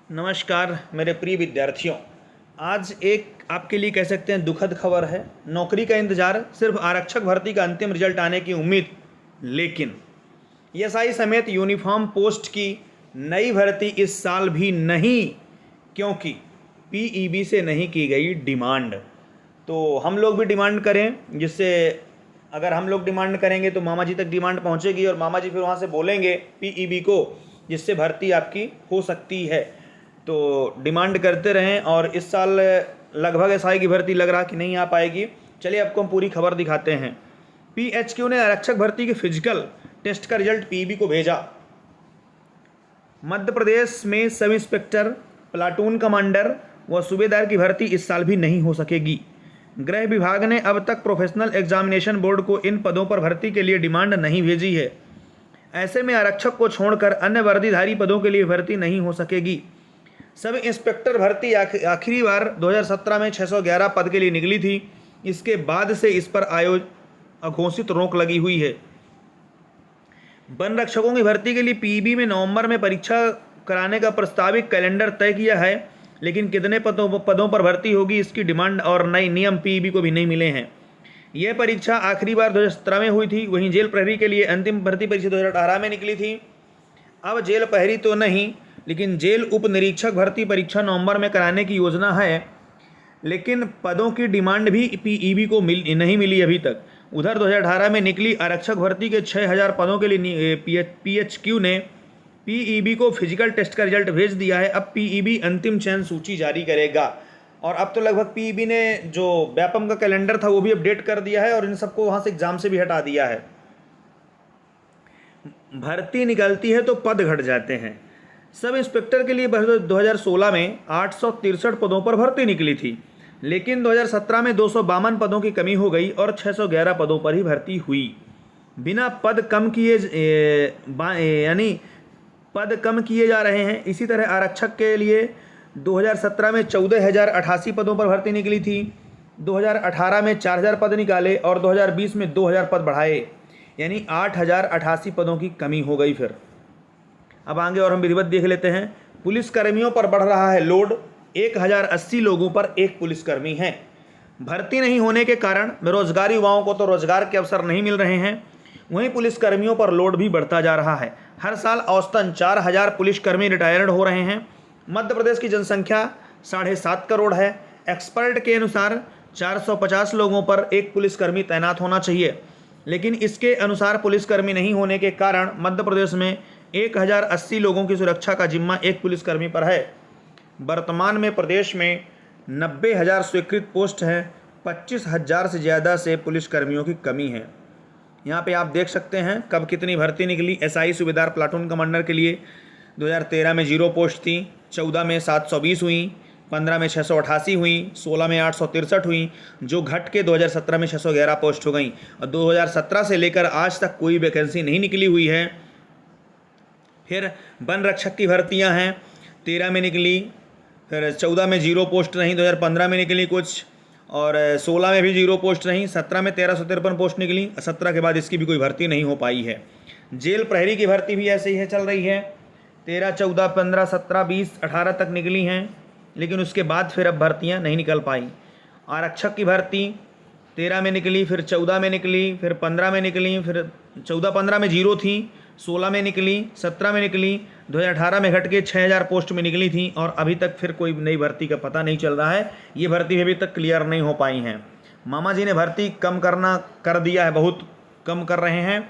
नमस्कार मेरे प्रिय विद्यार्थियों। आज एक आपके लिए कह सकते हैं दुखद खबर है। नौकरी का इंतजार, सिर्फ आरक्षक भर्ती का अंतिम रिजल्ट आने की उम्मीद, लेकिन एएसआई समेत यूनिफॉर्म पोस्ट की नई भर्ती इस साल भी नहीं, क्योंकि पीईबी से नहीं की गई डिमांड। तो हम लोग भी डिमांड करें, जिससे अगर हम लोग डिमांड करेंगे तो मामा जी तक डिमांड पहुंचेगी और मामा जी फिर वहां से बोलेंगे पीईबी को, जिससे भर्ती आपकी हो सकती है। तो डिमांड करते रहें। और इस साल लगभग एसआई की भर्ती लग रहा कि नहीं आ पाएगी। चलिए आपको हम पूरी खबर दिखाते हैं। पीएचक्यू ने आरक्षक भर्ती के फिजिकल टेस्ट का रिजल्ट पीईबी को भेजा। मध्य प्रदेश में सब इंस्पेक्टर, प्लाटून कमांडर व सूबेदार की भर्ती इस साल भी नहीं हो सकेगी। गृह विभाग ने अब तक प्रोफेशनल एग्जामिनेशन बोर्ड को इन पदों पर भर्ती के लिए डिमांड नहीं भेजी है। ऐसे में आरक्षक को छोड़कर अन्य वर्दीधारी पदों के लिए भर्ती नहीं हो सकेगी। सब इंस्पेक्टर भर्ती आखिरी बार 2017 में 611 पद के लिए निकली थी। इसके बाद से इस पर अघोषित रोक लगी हुई है। वन रक्षकों की भर्ती के लिए पीईबी में नवंबर में परीक्षा कराने का प्रस्तावित कैलेंडर तय किया है, लेकिन कितने पदों पर भर्ती होगी इसकी डिमांड और नए नियम पीईबी को भी नहीं मिले हैं। यह परीक्षा आखिरी बार 2017 में हुई थी। वहीं जेल प्रहरी के लिए अंतिम भर्ती परीक्षा 2018 में निकली थी। अब जेल प्रहरी तो नहीं, लेकिन जेल उप निरीक्षक भर्ती परीक्षा नवंबर में कराने की योजना है, लेकिन पदों की डिमांड भी पीईबी को नहीं मिली अभी तक। उधर 2018 में निकली आरक्षक भर्ती के 6000 पदों के लिए पीएचक्यू ने पीईबी को फिजिकल टेस्ट का रिजल्ट भेज दिया है। अब पीईबी अंतिम चयन सूची जारी करेगा। और अब तो लगभग पीईबी ने जो व्यापम का कैलेंडर था वो भी अपडेट कर दिया है और इन सबको वहाँ से एग्जाम से भी हटा दिया है। भर्ती निकलती है तो पद घट जाते हैं। सब इंस्पेक्टर के लिए 2016 में 863 पदों पर भर्ती निकली थी, लेकिन 2017 में 252 पदों की कमी हो गई और 611 पदों पर ही भर्ती हुई। बिना पद कम किए यानी पद कम किए जा रहे हैं। इसी तरह आरक्षक के लिए 2017 में 14,088 पदों पर भर्ती निकली थी, 2018 में 4,000 पद निकाले और 2020 में 2,000 पद बढ़ाए, यानी 8,088 पदों की कमी हो गई। फिर अब आगे और हम विधिवत देख लेते हैं। पुलिस कर्मियों पर बढ़ रहा है लोड। 1080 लोगों पर एक पुलिसकर्मी है। भर्ती नहीं होने के कारण बेरोजगार युवाओं को तो रोजगार के अवसर नहीं मिल रहे हैं, वहीं पुलिसकर्मियों पर लोड भी बढ़ता जा रहा है। हर साल औसतन 4,000 पुलिसकर्मी रिटायर्ड हो रहे हैं। मध्य प्रदेश की जनसंख्या 7.5 करोड़ है। एक्सपर्ट के अनुसार 450 लोगों पर एक पुलिसकर्मी तैनात होना चाहिए, लेकिन इसके अनुसार पुलिसकर्मी नहीं होने के कारण मध्य प्रदेश में 1080 लोगों की सुरक्षा का जिम्मा एक पुलिसकर्मी पर है। वर्तमान में प्रदेश में 90,000 स्वीकृत पोस्ट हैं। 25,000 से ज़्यादा से पुलिसकर्मियों की कमी है। यहाँ पे आप देख सकते हैं कब कितनी भर्ती निकली। एसआई सूबेदार प्लाटून कमांडर के लिए 2013 में 0 पोस्ट थी, 14 में 720 हुई, 15 में 688 हुई, 16 में 863 हुई, जो घट के 2017 में 611 पोस्ट हो गई। और 2017 से लेकर आज तक कोई वैकेंसी नहीं निकली हुई है। फिर वन रक्षक की भर्तियां हैं, 13 में निकली, फिर 14 में 0 पोस्ट रहीं, 2015 में निकली कुछ, और 16 में भी 0 पोस्ट रहीं, 17 में 1353 पोस्ट निकली। 17 के बाद इसकी भी कोई भर्ती नहीं हो पाई है। जेल प्रहरी की भर्ती भी ऐसे ही है, चल रही है। 13, 14, 15, 17, 20, 18 तक निकली हैं, लेकिन उसके बाद फिर अब भर्तियाँ नहीं निकल पाई। आरक्षक की भर्ती 13 में निकली, फिर 14 में निकली, फिर 15 में निकली, फिर 14-15 में 0 थी, 16 में निकली, 17 में निकली, 2018 में घट के 6,000 पोस्ट में निकली थी और अभी तक फिर कोई नई भर्ती का पता नहीं चल रहा है। ये भर्ती भी अभी तक क्लियर नहीं हो पाई हैं। मामा जी ने भर्ती कम कर दिया है, बहुत कम कर रहे हैं,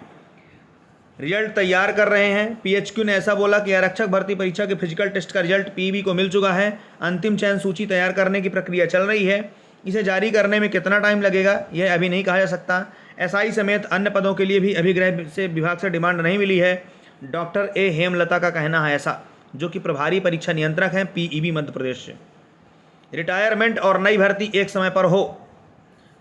रिजल्ट तैयार कर रहे हैं। पीएचक्यू ने ऐसा बोला कि आरक्षक भर्ती परीक्षा के फिजिकल टेस्ट का रिजल्ट पीईबी को मिल चुका है। अंतिम चयन सूची तैयार करने की प्रक्रिया चल रही है। इसे जारी करने में कितना टाइम लगेगा यह अभी नहीं कहा जा सकता। एसआई समेत अन्य पदों के लिए भी अभी गृह से विभाग से डिमांड नहीं मिली है। डॉक्टर ए हेमलता का कहना है ऐसा, जो कि प्रभारी परीक्षा नियंत्रक हैं पीईबी मध्य प्रदेश से। रिटायरमेंट और नई भर्ती एक समय पर हो।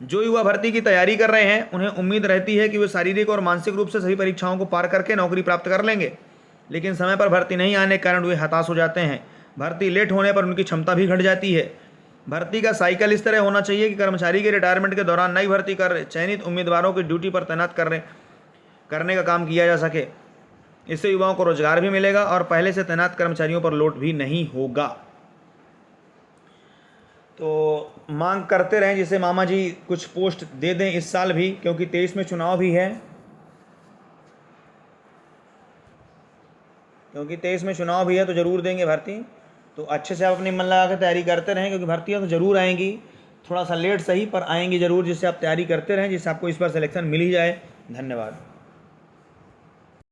जो युवा भर्ती की तैयारी कर रहे हैं उन्हें उम्मीद रहती है कि वे शारीरिक और मानसिक रूप से सभी परीक्षाओं को पार करके नौकरी प्राप्त कर लेंगे, लेकिन समय पर भर्ती नहीं आने के कारण वे हताश हो जाते हैं। भर्ती लेट होने पर उनकी क्षमता भी घट जाती है। भर्ती का साइकिल इस तरह होना चाहिए कि कर्मचारी के रिटायरमेंट के दौरान नई भर्ती कर चयनित उम्मीदवारों की ड्यूटी पर तैनात करने का काम किया जा सके। इससे युवाओं को रोजगार भी मिलेगा और पहले से तैनात कर्मचारियों पर लोड भी नहीं होगा। तो मांग करते रहें जिसे मामा जी कुछ पोस्ट दे दें इस साल भी, क्योंकि 23 में चुनाव भी है, तो ज़रूर देंगे भर्ती। तो अच्छे से आप अपनी मन लगा कर तैयारी करते रहें, क्योंकि भर्तियाँ तो ज़रूर आएंगी, थोड़ा सा लेट सही पर आएंगी ज़रूर, जिससे आप तैयारी करते रहें, जिससे आपको इस बार सिलेक्शन मिल ही जाए। धन्यवाद।